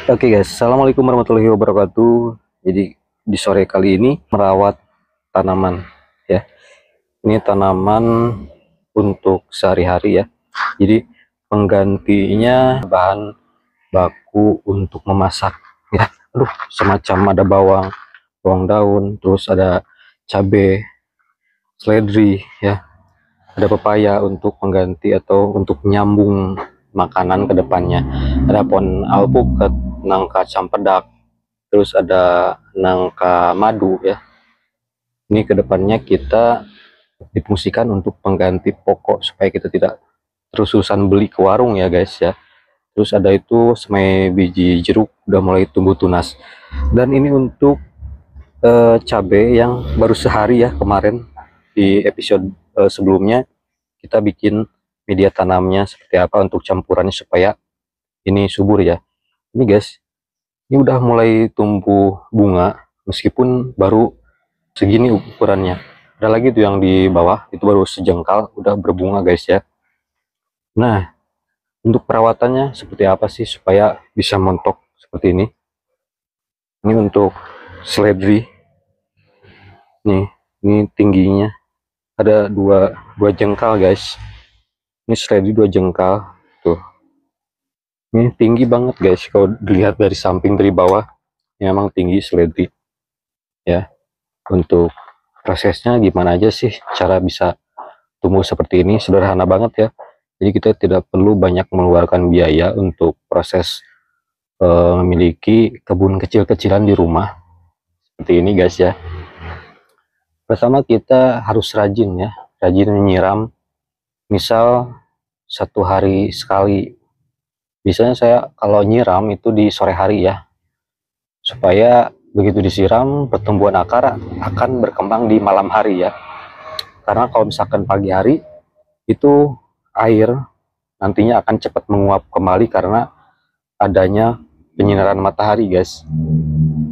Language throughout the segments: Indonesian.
Oke guys, assalamualaikum warahmatullahi wabarakatuh. Jadi di sore kali ini merawat tanaman ya. Ini tanaman untuk sehari-hari ya. Jadi penggantinya bahan baku untuk memasak ya. Semacam ada bawang, bawang daun, terus ada cabai, seledri ya. Ada pepaya untuk pengganti atau untuk nyambung makanan ke depannya. Ada pohon alpukat, nangka campedak, terus ada nangka madu ya. Ini kedepannya kita difungsikan untuk pengganti pokok supaya kita tidak terus-terusan beli ke warung ya guys ya. Terus ada itu semai biji jeruk udah mulai tumbuh tunas. Dan ini untuk cabai yang baru sehari ya, kemarin di episode sebelumnya kita bikin media tanamnya seperti apa untuk campurannya supaya ini subur ya. Ini guys, ini udah mulai tumbuh bunga meskipun baru segini ukurannya. Ada lagi tuh yang di bawah itu baru sejengkal udah berbunga guys ya. Nah, untuk perawatannya seperti apa sih supaya bisa montok seperti ini? Ini untuk seledri. Ini tingginya ada dua jengkal guys. Ini seledri 2 jengkal tuh. Ini tinggi banget guys kalau dilihat dari samping dari bawah. Ini memang tinggi seledri ya. Untuk prosesnya gimana aja sih cara bisa tumbuh seperti ini? Sederhana banget ya. Jadi kita tidak perlu banyak mengeluarkan biaya untuk proses memiliki kebun kecil-kecilan di rumah seperti ini guys ya. Pertama kita harus rajin ya, rajin menyiram, misal 1 hari sekali. Biasanya saya kalau nyiram itu di sore hari ya, supaya begitu disiram pertumbuhan akar akan berkembang di malam hari ya. Karena kalau misalkan pagi hari itu air nantinya akan cepat menguap kembali karena adanya penyinaran matahari guys.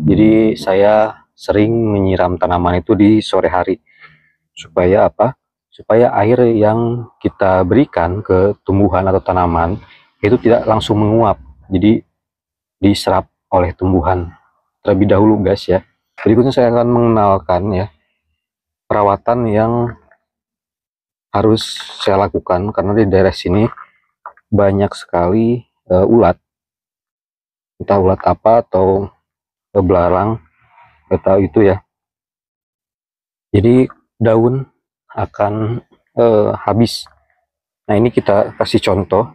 Jadi saya sering menyiram tanaman itu di sore hari supaya apa? Supaya air yang kita berikan ke tumbuhan atau tanaman itu tidak langsung menguap, jadi diserap oleh tumbuhan terlebih dahulu guys ya. Berikutnya saya akan mengenalkan ya perawatan yang harus saya lakukan karena di daerah sini banyak sekali ulat, entah ulat apa atau belarang atau itu ya. Jadi daun akan habis. Nah ini kita kasih contoh,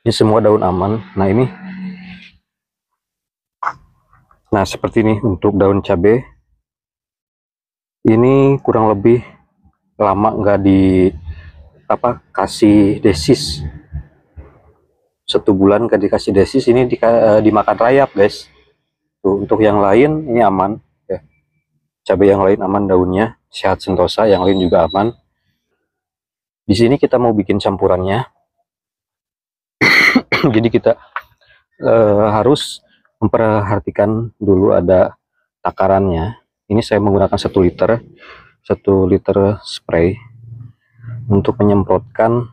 ini semua daun aman. Nah seperti ini untuk daun cabai, ini kurang lebih lama nggak kasih desis. 1 bulan gak dikasih desis, ini dimakan rayap guys. Tuh, untuk yang lain ini aman ya. Cabai yang lain aman, daunnya sehat sentosa, yang lain juga aman. Di sini kita mau bikin campurannya. Jadi kita harus memperhatikan dulu ada takarannya. Ini saya menggunakan 1 liter spray untuk menyemprotkan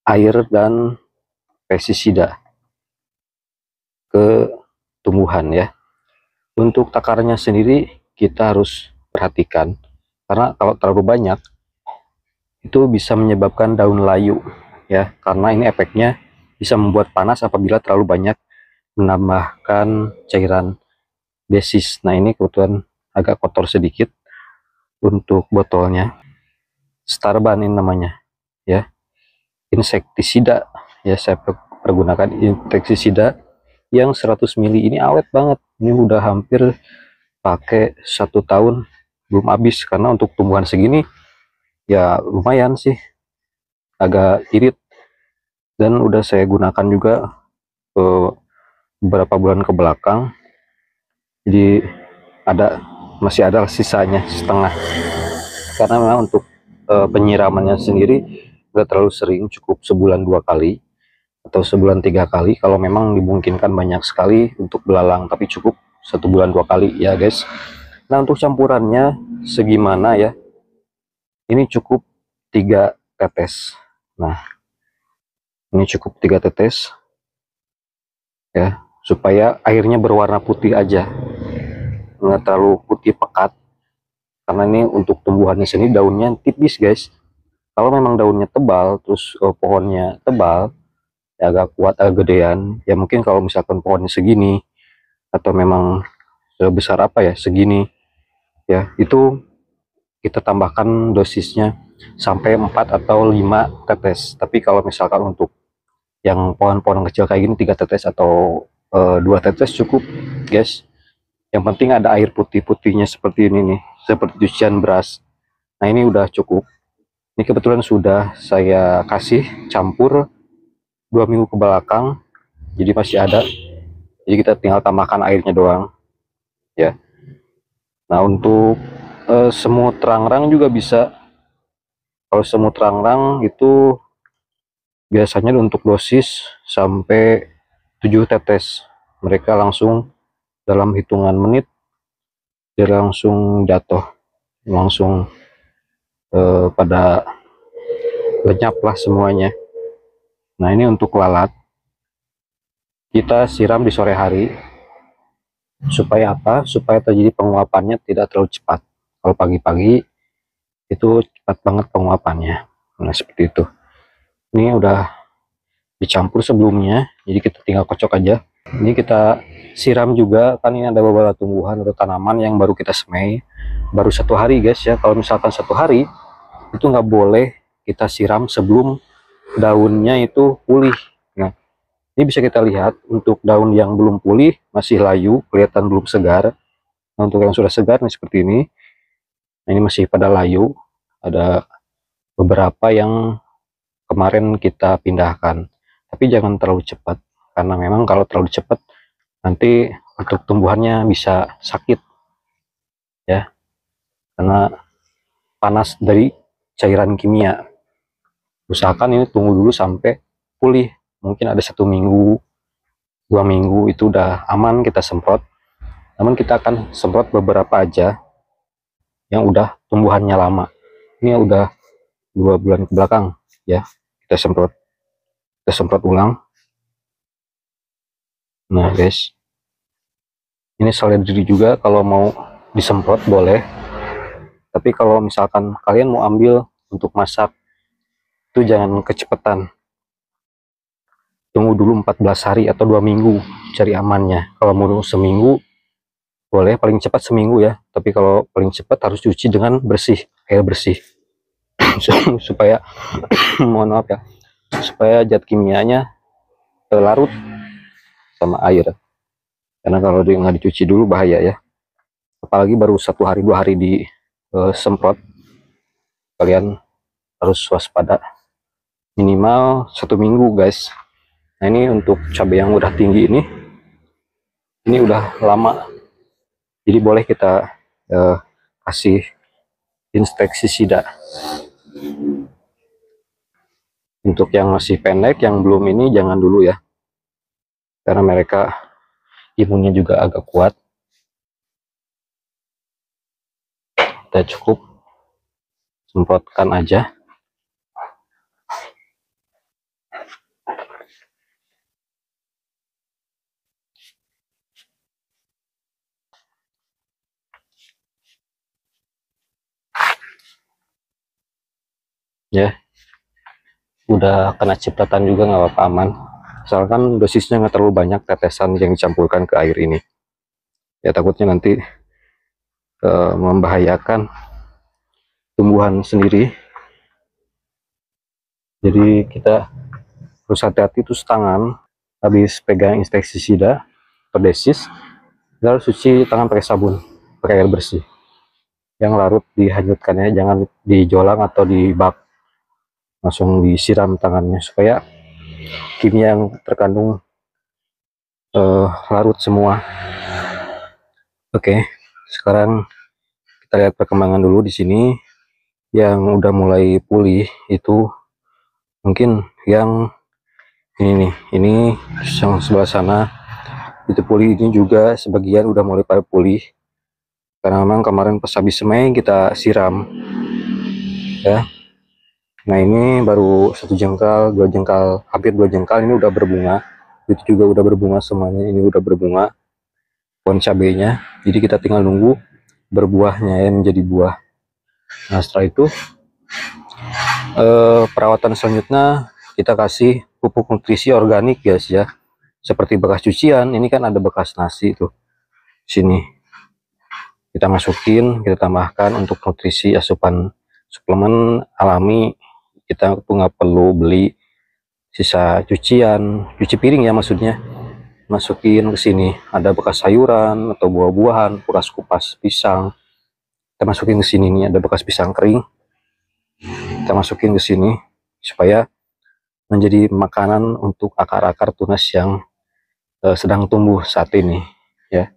air dan pestisida ke tumbuhan ya. Untuk takarannya sendiri kita harus perhatikan karena kalau terlalu banyak itu bisa menyebabkan daun layu ya, karena ini efeknya bisa membuat panas apabila terlalu banyak menambahkan cairan desis. Nah ini kebetulan agak kotor sedikit. Untuk botolnya Starban ini namanya ya, insektisida ya. Saya pergunakan insektisida yang 100 ml. Ini awet banget, ini udah hampir pakai 1 tahun belum habis karena untuk tumbuhan segini ya lumayan sih, agak irit. Dan udah saya gunakan juga beberapa bulan ke belakang, jadi masih ada sisanya setengah. Karena memang untuk penyiramannya sendiri nggak terlalu sering, cukup sebulan 2 kali atau sebulan 3 kali kalau memang dimungkinkan banyak sekali untuk belalang, tapi cukup 1 bulan 2 kali ya guys. Nah untuk campurannya segimana ya, ini cukup 3 tetes. Nah ini cukup 3 tetes ya, supaya airnya berwarna putih aja, nggak terlalu putih pekat, karena ini untuk tumbuhannya sendiri daunnya tipis guys. Kalau memang daunnya tebal, terus pohonnya tebal, ya agak kuat, agak gedean, ya mungkin kalau misalkan pohonnya segini, atau memang sebesar apa ya, segini, ya itu kita tambahkan dosisnya sampai 4 atau 5 tetes. Tapi kalau misalkan untuk yang pohon-pohon kecil kayak gini, 3 tetes atau 2 tetes cukup guys. Yang penting ada air putih-putihnya seperti ini nih, seperti cucian beras. Nah ini udah cukup. Ini kebetulan sudah saya kasih campur 2 minggu ke belakang, jadi masih ada. Jadi kita tinggal tambahkan airnya doang ya. Nah untuk semut rangrang juga bisa. Kalau semut rangrang itu biasanya untuk dosis sampai 7 tetes, mereka langsung dalam hitungan menit dia langsung jatuh, langsung pada lenyap lah semuanya. Nah ini untuk lalat kita siram di sore hari, supaya apa? Supaya terjadi penguapannya tidak terlalu cepat. Kalau pagi-pagi itu cepat banget penguapannya. Nah seperti itu. Ini udah dicampur sebelumnya, jadi kita tinggal kocok aja. Ini kita siram juga, kan ini ada beberapa tumbuhan atau tanaman yang baru kita semai baru 1 hari guys ya. Kalau misalkan 1 hari itu nggak boleh kita siram sebelum daunnya itu pulih. Nah ini bisa kita lihat untuk daun yang belum pulih masih layu, kelihatan belum segar. Nah untuk yang sudah segar nih seperti ini, nah ini masih pada layu, ada beberapa yang kemarin kita pindahkan. Tapi jangan terlalu cepat, karena memang kalau terlalu cepat nanti untuk tumbuhannya bisa sakit ya, karena panas dari cairan kimia. Usahakan ini tunggu dulu sampai pulih, mungkin ada 1 minggu 2 minggu itu udah aman kita semprot. Namun kita akan semprot beberapa aja yang udah tumbuhannya lama. Ini udah 2 bulan ke belakang ya, kita semprot ulang. Nah guys, ini seledri juga kalau mau disemprot boleh, tapi kalau misalkan kalian mau ambil untuk masak itu jangan kecepatan, tunggu dulu 14 hari atau 2 minggu cari amannya. Kalau mau seminggu boleh, paling cepat seminggu ya, tapi kalau paling cepat harus cuci dengan bersih, air bersih supaya mohon maaf ya, supaya zat kimianya larut sama air. Karena kalau dia nggak dicuci dulu bahaya ya, apalagi baru 1 hari 2 hari disemprot. Kalian harus waspada, minimal 1 minggu guys. Nah ini untuk cabai yang udah tinggi ini udah lama, jadi boleh kita kasih insektisida. Untuk yang masih pendek, yang belum ini jangan dulu ya, karena mereka imunnya juga agak kuat. Kita cukup semprotkan aja. Ya, udah kena cipratan juga nggak apa-apa, aman, asalkan dosisnya nggak terlalu banyak tetesan yang dicampurkan ke air ini ya, takutnya nanti membahayakan tumbuhan sendiri. Jadi kita harus hati-hati, terus tangan habis pegang insektisida atau desis, kita harus cuci tangan pakai sabun, pakai air bersih yang larut, dihanyutkan ya, jangan dijolang atau di bak, langsung disiram tangannya supaya kimia yang terkandung larut semua. Oke, sekarang kita lihat perkembangan dulu di sini. Yang udah mulai pulih itu mungkin yang ini nih, ini yang sebelah sana itu pulih, ini juga sebagian udah mulai pada pulih karena memang kemarin pas habis semai kita siram ya. Nah ini baru 1 jengkal, 2 jengkal, hampir 2 jengkal ini udah berbunga. itu juga udah berbunga semuanya. Ini udah berbunga pohon cabenya, jadi kita tinggal nunggu berbuahnya ya, menjadi buah. Nah setelah itu perawatan selanjutnya kita kasih pupuk nutrisi organik guys ya, seperti bekas cucian. Ini kan ada bekas nasi tuh, sini kita masukin, kita tambahkan untuk nutrisi asupan suplemen alami. Kita tuh nggak perlu beli sisa cucian, cuci piring ya maksudnya, masukin ke sini. Ada bekas sayuran atau buah-buahan, bekas kupas pisang, kita masukin ke sini. Nih ada bekas pisang kering, kita masukin ke sini supaya menjadi makanan untuk akar-akar tunas yang sedang tumbuh saat ini ya.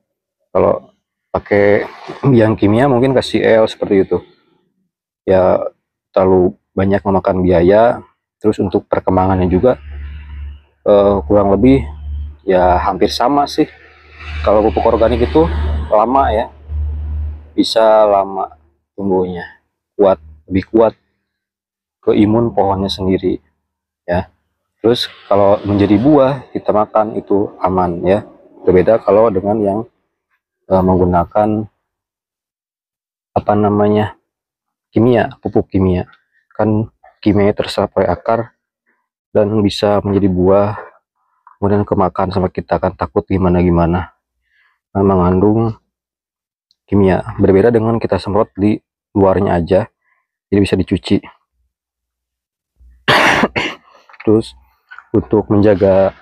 Kalau pakai yang kimia mungkin kasih L seperti itu ya, terlalu banyak memakan biaya. Terus untuk perkembangannya juga kurang lebih ya hampir sama sih. Kalau pupuk organik itu lama ya, bisa lama tumbuhnya, kuat, lebih kuat ke imun pohonnya sendiri ya. Terus kalau menjadi buah kita makan itu aman ya. Berbeda kalau dengan yang menggunakan apa namanya, kimia, pupuk kimia. Kan kimia terserap oleh akar dan bisa menjadi buah, kemudian kemakan sama kita kan takut gimana-gimana. Nah, mengandung kimia. Berbeda dengan kita semprot di luarnya aja, jadi bisa dicuci. Terus untuk menjaga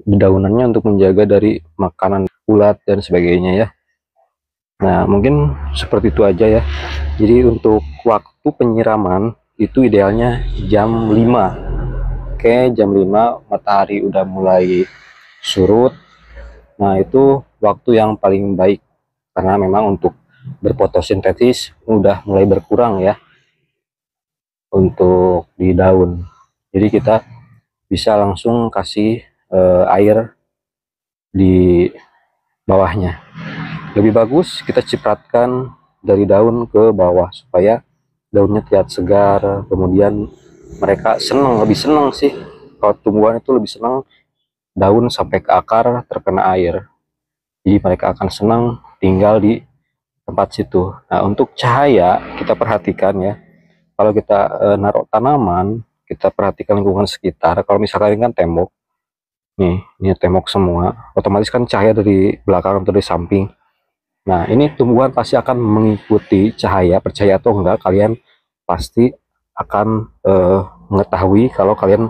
daunannya, untuk menjaga dari makanan ulat dan sebagainya ya. Nah mungkin seperti itu aja ya. Jadi untuk waktu penyiraman itu idealnya jam 5. Oke, jam 5 matahari udah mulai surut. Nah itu waktu yang paling baik, karena memang untuk berfotosintesis udah mulai berkurang ya untuk di daun. Jadi kita bisa langsung kasih air di bawahnya. Lebih bagus kita cipratkan dari daun ke bawah supaya daunnya terlihat segar. Kemudian mereka senang, lebih senang sih kalau tumbuhan itu lebih senang daun sampai ke akar terkena air. Jadi mereka akan senang tinggal di tempat situ. Nah untuk cahaya kita perhatikan ya, kalau kita naruh tanaman, kita perhatikan lingkungan sekitar. Kalau misalkan ini kan tembok nih, ini tembok semua, otomatis kan cahaya dari belakang atau dari samping. Nah ini tumbuhan pasti akan mengikuti cahaya, percaya atau enggak kalian pasti akan mengetahui kalau kalian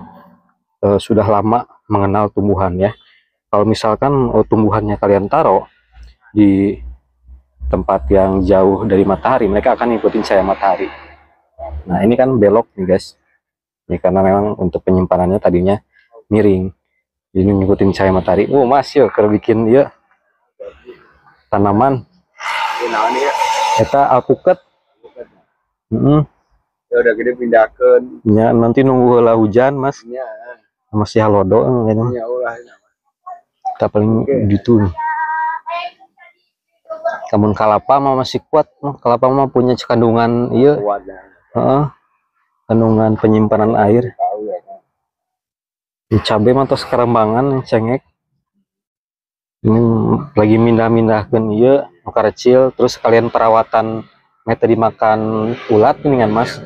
sudah lama mengenal tumbuhan ya. Kalau misalkan tumbuhannya kalian taruh di tempat yang jauh dari matahari, mereka akan ngikutin cahaya matahari. Nah ini kan belok nih guys, ini karena memang untuk penyimpanannya tadinya miring, jadi ngikutin cahaya matahari. Oh mas yo kalau bikin ya tanaman kita alpukat. Ya udah gede pindahkan ya, nanti nunggu lah hujan mas ya. Masih halodo gitu Ya ulah kita paling gitu. Kamun kalapa mah masih kuat, kalapa mah punya kandungan iya kandungan penyimpanan air. Di cabai mah tos kerambangan cengek ini lagi mindah-mindahkan iya maka kecil. Terus kalian perawatan metode dimakan ulat ini kan mas,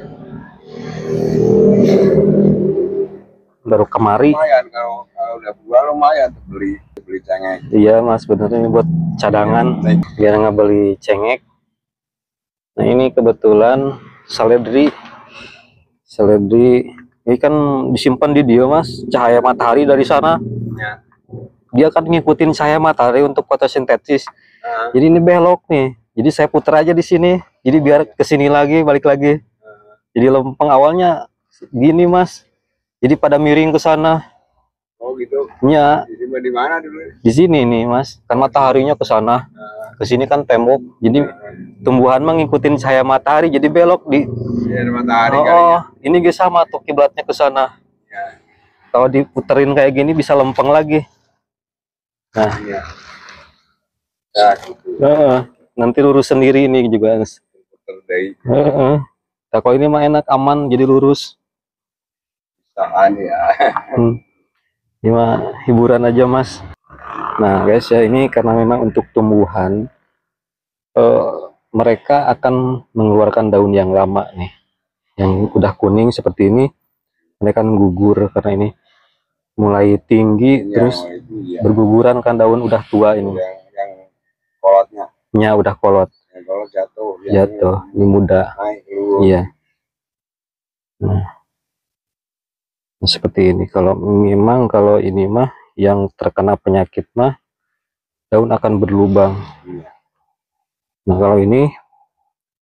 baru kemari lumayan. Kalau udah buah lumayan beli cengek. iya mas, bener ini buat cadangan biar nggak beli cengek. Nah ini kebetulan seledri ini kan disimpan di dia mas, cahaya matahari dari sana Ya. dia kan ngikutin cahaya matahari untuk fotosintesis. Jadi ini belok nih, jadi saya putar aja di sini, jadi biar kesini lagi, balik lagi. Jadi lempeng awalnya gini mas, jadi pada miring ke sana. Oh gitu Ya di mana dulu di sini nih mas, kan mataharinya ke sana, ke sini kan tembok, jadi tumbuhan mengikutin cahaya matahari jadi belok di ya, matahari ini guys sama tuh kiblatnya ke sana ya. Kalau diputerin kayak gini bisa lempeng lagi. Nah Ya. Ya, gitu. Nanti lurus sendiri ini juga mas. Nah, kalau ini mah enak aman jadi lurus Bisaan ya. Ini mah hiburan aja mas. Nah guys ya, ini karena memang untuk tumbuhan eh, mereka akan mengeluarkan daun yang lama nih, yang udah kuning seperti ini. Mereka akan gugur karena ini mulai tinggi Iya, terus itu iya. berguguran kan, daun udah tua ini. Yang kolotnya, Nya udah kolot, yang kolot jatuh, jatuh. Ini muda. naik keluar. Iya. Nah, seperti ini. Kalau memang kalau ini mah yang terkena penyakit mah daun akan berlubang. Iya. Nah kalau ini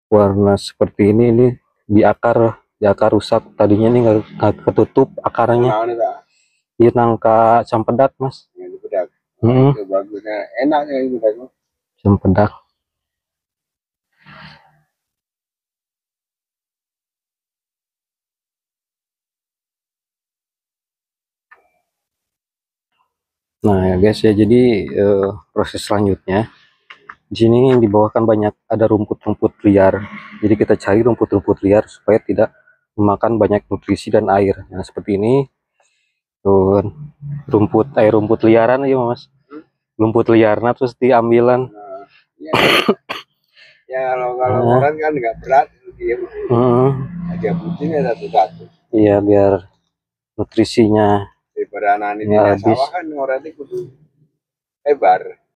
warna seperti ini di akar rusak tadinya nih nggak ketutup akarnya. Nah, ini tak. Ini nangka campedak mas. Ini bedak. Hmm, Itu bagusnya, enaknya itu bedak. campedak. Nah ya guys ya, jadi proses selanjutnya di sini dibawakan banyak ada rumput-rumput liar. Jadi kita cari rumput-rumput liar supaya tidak memakan banyak nutrisi dan air. Nah seperti ini tuh, rumput liaran ya mas. Rumput liarnya terus diambilan. Nah, ya, ya kalau Nah, orang kan nggak berat, dia aja putihnya satu-satu. iya biar nutrisinya Daripada anak ini nggak di habis. sawah kan orang itu kudu lebar.